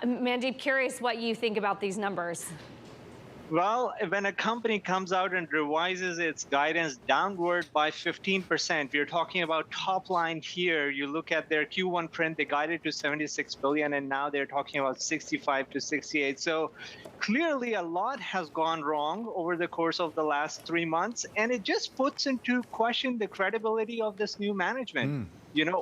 Mandeep, curious what you think about these numbers. Well, when a company comes out and revises its guidance downward by 15%, we're talking about top line here. You look at their Q1 print, they guided to 76 billion, and now they're talking about 65 to 68. So clearly a lot has gone wrong over the course of the last 3 months, and it just puts into question the credibility of this new management.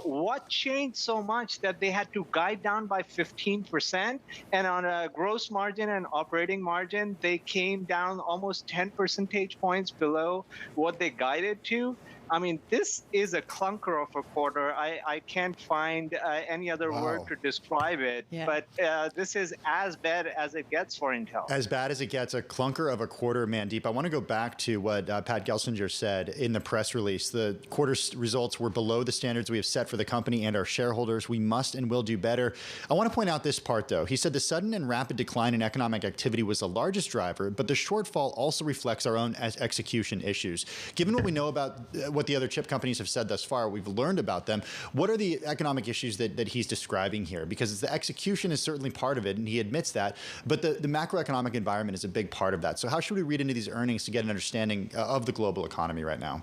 What changed so much that they had to guide down by 15%? And on a gross margin and operating margin, they came down almost 10 percentage points below what they guided to. I mean, this is a clunker of a quarter. I can't find any other word to describe it. Yeah. But this is as bad as it gets for Intel. As bad as it gets, a clunker of a quarter, Mandeep. I want to go back to what Pat Gelsinger said in the press release. The quarter's results were below the standards we have set for the company and our shareholders. We must and will do better. I want to point out this part, though. He said the sudden and rapid decline in economic activity was the largest driver, but the shortfall also reflects our own execution issues. Given what we know about what the other chip companies have said thus far, we've learned about them. What are the economic issues that he's describing here? Because the execution is certainly part of it, and he admits that, but the macroeconomic environment is a big part of that. So how should we read into these earnings to get an understanding of the global economy right now?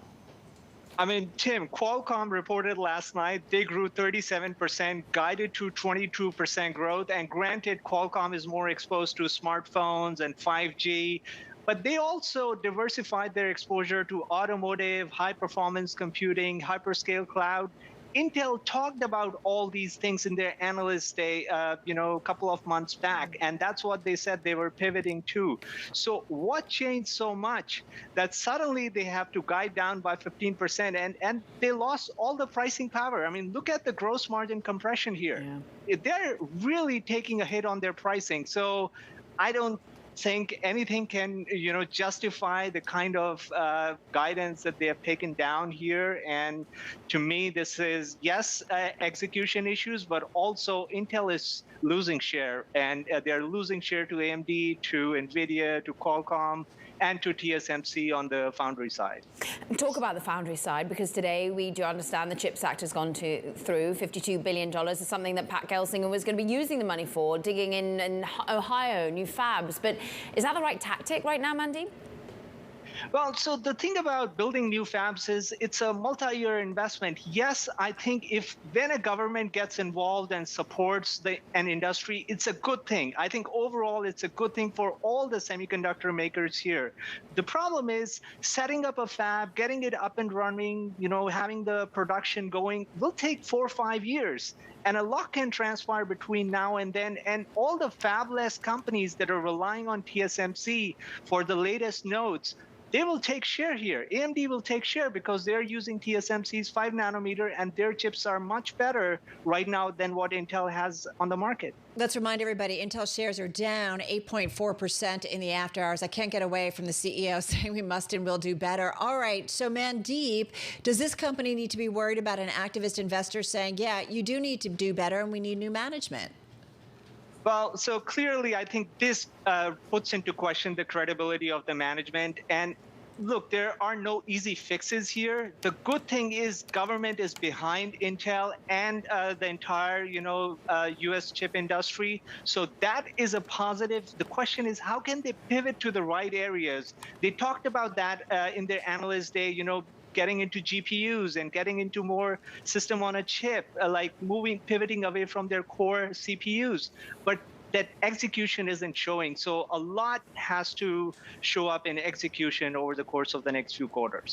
I mean, Tim, Qualcomm reported last night they grew 37%, guided to 22% growth. And granted, Qualcomm is more exposed to smartphones and 5G. But they also diversified their exposure to automotive, high-performance computing, hyperscale cloud. Intel talked about all these things in their analyst day, a couple of months back, and that's what they said they were pivoting to. So what changed so much that suddenly they have to guide down by 15%, and they lost all the pricing power? I mean, look at the gross margin compression here. Yeah. They're really taking a hit on their pricing. So I don't think anything can, justify the kind of guidance that they have taken down here. And to me, this is, yes, execution issues, but also Intel is losing share. And they're losing share to AMD, to NVIDIA, to Qualcomm, and to TSMC on the foundry side. Talk about the foundry side, because today we do understand the CHIPS Act has gone through. $52 billion is something that Pat Gelsinger was going to be using the money for, digging in Ohio, new fabs. But is that the right tactic right now, Mandeep? Well, so the thing about building new fabs is it's a multi-year investment. Yes, I think when a government gets involved and supports an industry, it's a good thing. I think overall it's a good thing for all the semiconductor makers here. The problem is setting up a fab, getting it up and running, having the production going will take 4 or 5 years. And a lot can transpire between now and then. And all the fabless companies that are relying on TSMC for the latest nodes, they will take share here. AMD will take share because they're using TSMC's 5 nanometer, and their chips are much better right now than what Intel has on the market. Let's remind everybody, Intel shares are down 8.4% in the after hours. I can't get away from the CEO saying we must and will do better. All right, so Mandeep, does this company need to be worried about an activist investor saying, yeah, you do need to do better and we need new management? Well, so clearly, I think this puts into question the credibility of the management. And look, there are no easy fixes here. The good thing is government is behind Intel and the entire, U.S. chip industry. So that is a positive. The question is, how can they pivot to the right areas? They talked about that in their analyst day, getting into GPUs and getting into more system on a chip, pivoting away from their core CPUs. But that execution isn't showing. So a lot has to show up in execution over the course of the next few quarters.